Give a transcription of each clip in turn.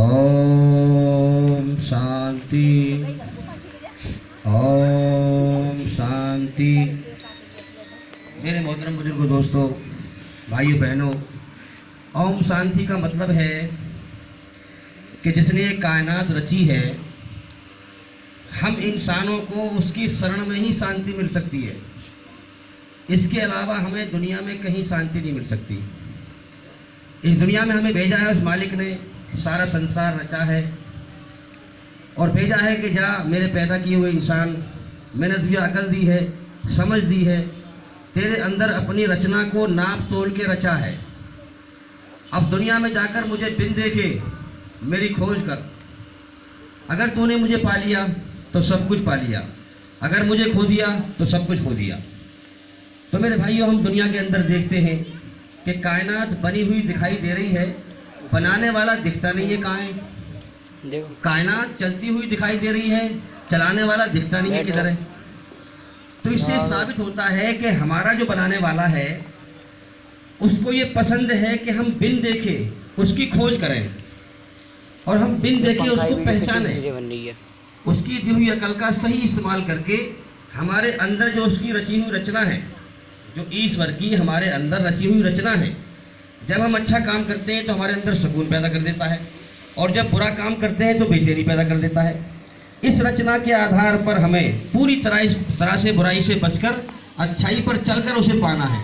ओम शांति, ओम शांति। मेरे मोहतरम बुजुर्गों, दोस्तों, भाइयों बहनों, ओम शांति का मतलब है कि जिसने ये कायनात रची है, हम इंसानों को उसकी शरण में ही शांति मिल सकती है। इसके अलावा हमें दुनिया में कहीं शांति नहीं मिल सकती। इस दुनिया में हमें भेजा है उस मालिक ने, सारा संसार रचा है और भेजा है कि जा मेरे पैदा किए हुए इंसान, मैंने तुझे अकल दी है, समझ दी है, तेरे अंदर अपनी रचना को नाप तोल के रचा है। अब दुनिया में जाकर मुझे बिन देखे मेरी खोज कर। अगर तूने मुझे पा लिया तो सब कुछ पा लिया, अगर मुझे खो दिया तो सब कुछ खो दिया। तो मेरे भाइयों, हम दुनिया के अंदर देखते हैं कि कायनात बनी हुई दिखाई दे रही है, बनाने वाला दिखता नहीं है। कहाँ है? कायनात चलती हुई दिखाई दे रही है, चलाने वाला दिखता नहीं है किधर है। तो इससे साबित होता है कि हमारा जो बनाने वाला है उसको ये पसंद है कि हम बिन देखे उसकी खोज करें और हम बिन देखे उसको पहचानें। उसकी दी हुई अकल का सही इस्तेमाल करके हमारे अंदर जो उसकी रची हुई रचना है, जो ईश्वर की हमारे अंदर रची हुई रचना है, जब हम अच्छा काम करते हैं तो हमारे अंदर सुकून पैदा कर देता है और जब बुरा काम करते हैं तो बेचैनी पैदा कर देता है। इस रचना के आधार पर हमें पूरी तरह से बुराई से बचकर अच्छाई पर चलकर उसे पाना है।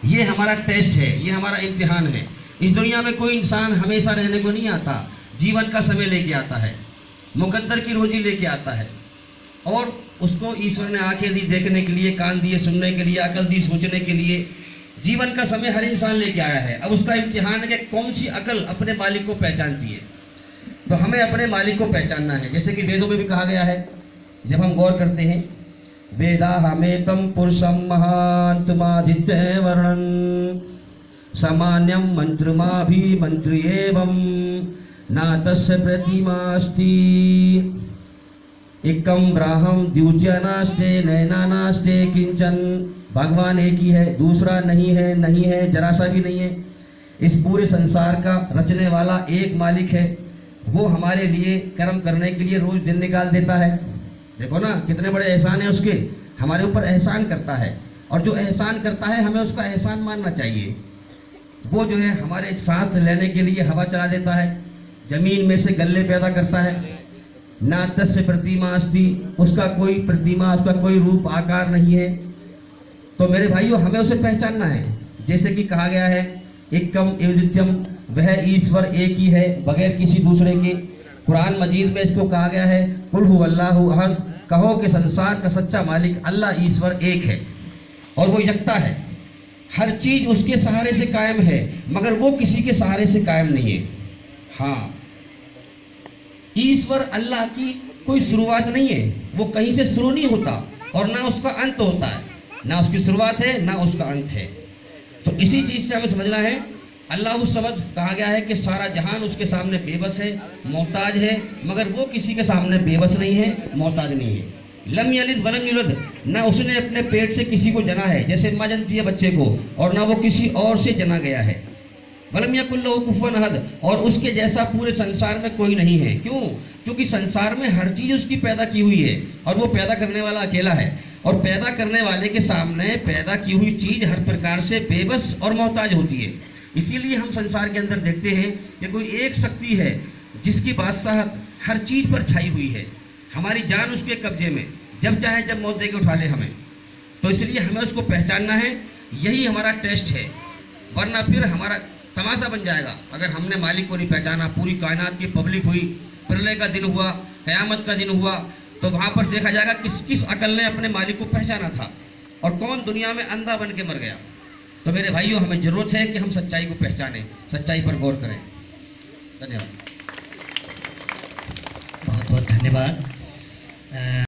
ये हमारा टेस्ट है, ये हमारा इम्तिहान है। इस दुनिया में कोई इंसान हमेशा रहने को नहीं आता, जीवन का समय लेके आता है, मुकद्दर की रोजी लेके आता है और उसको ईश्वर ने आंखें दी देखने के लिए, कान दिए सुनने के लिए, अकल दी सोचने के लिए। जीवन का समय हर इंसान लेके आया है। अब उसका इम्तिहान है कि कौन सी अकल अपने मालिक को पहचानती है। तो हमें अपने मालिक को पहचानना है। जैसे कि वेदों में भी कहा गया है, जब हम गौर करते हैं, वेदा हमेतम पुरुषम महांतमादित्य वर्णन सामान्यम मंत्रमाभिमंत्री एवं ना तस्य प्रतिमास्ति एकम ब्राह्म द्वितीय नास्ते नैना नास्ते किंचन। भगवान एक ही है, दूसरा नहीं है, नहीं है, जरा सा भी नहीं है। इस पूरे संसार का रचने वाला एक मालिक है। वो हमारे लिए कर्म करने के लिए रोज दिन निकाल देता है। देखो ना कितने बड़े एहसान है उसके, हमारे ऊपर एहसान करता है और जो एहसान करता है हमें उसका एहसान मानना चाहिए। वो जो है हमारे सांस लेने के लिए हवा चला देता है, जमीन में से गल्ले पैदा करता है। ना तस्य प्रतिमा अस्ति, उसका कोई प्रतिमा, उसका कोई रूप आकार नहीं है। तो मेरे भाइयों, हमें उसे पहचानना है। जैसे कि कहा गया है, एकम एव द्वितीयम, वह ईश्वर एक ही है बगैर किसी दूसरे के। कुरान मजीद में इसको कहा गया है, कुल हुवल्लाहु अहद, कहो कि संसार का सच्चा मालिक अल्लाह ईश्वर एक है और वो यकता है। हर चीज उसके सहारे से कायम है मगर वो किसी के सहारे से कायम नहीं है। हाँ, ईश्वर अल्लाह की कोई शुरुआत नहीं है, वो कहीं से शुरू नहीं होता और ना उसका अंत होता है। ना उसकी शुरुआत है ना उसका अंत है। तो इसी चीज से हमें समझना है, अल्लाह उस समझ कहा गया है कि सारा जहान उसके सामने बेबस है, मोहताज है, मगर वो किसी के सामने बेबस नहीं है, मोहताज नहीं है। लम यलिद वलम युलद, ना उसने अपने पेट से किसी को जना है, जैसे माँ जनती है बच्चे को, और ना वो किसी और से जना गया है। वलम यकुल लहू कुफुवन अहद, और उसके जैसा पूरे संसार में कोई नहीं है। क्यों? क्योंकि संसार में हर चीज उसकी पैदा की हुई है और वो पैदा करने वाला अकेला है और पैदा करने वाले के सामने पैदा की हुई चीज हर प्रकार से बेबस और मोहताज होती है। इसीलिए हम संसार के अंदर देखते हैं कि कोई एक शक्ति है जिसकी बादशाहत हर चीज पर छाई हुई है। हमारी जान उसके कब्जे में, जब चाहे जब मौत देके उठा ले हमें। तो इसलिए हमें उसको पहचानना है, यही हमारा टेस्ट है। वरना फिर हमारा तमाशा बन जाएगा अगर हमने मालिक को नहीं पहचाना। पूरी कायनात की पब्लिक हुई, प्रलय का दिन हुआ, क़यामत का दिन हुआ, तो वहाँ पर देखा जाएगा किस किस अकल ने अपने मालिक को पहचाना था और कौन दुनिया में अंधा बन के मर गया। तो मेरे भाइयों, हमें ज़रूरत है कि हम सच्चाई को पहचानें, सच्चाई पर गौर करें। धन्यवाद। बहुत बहुत धन्यवाद।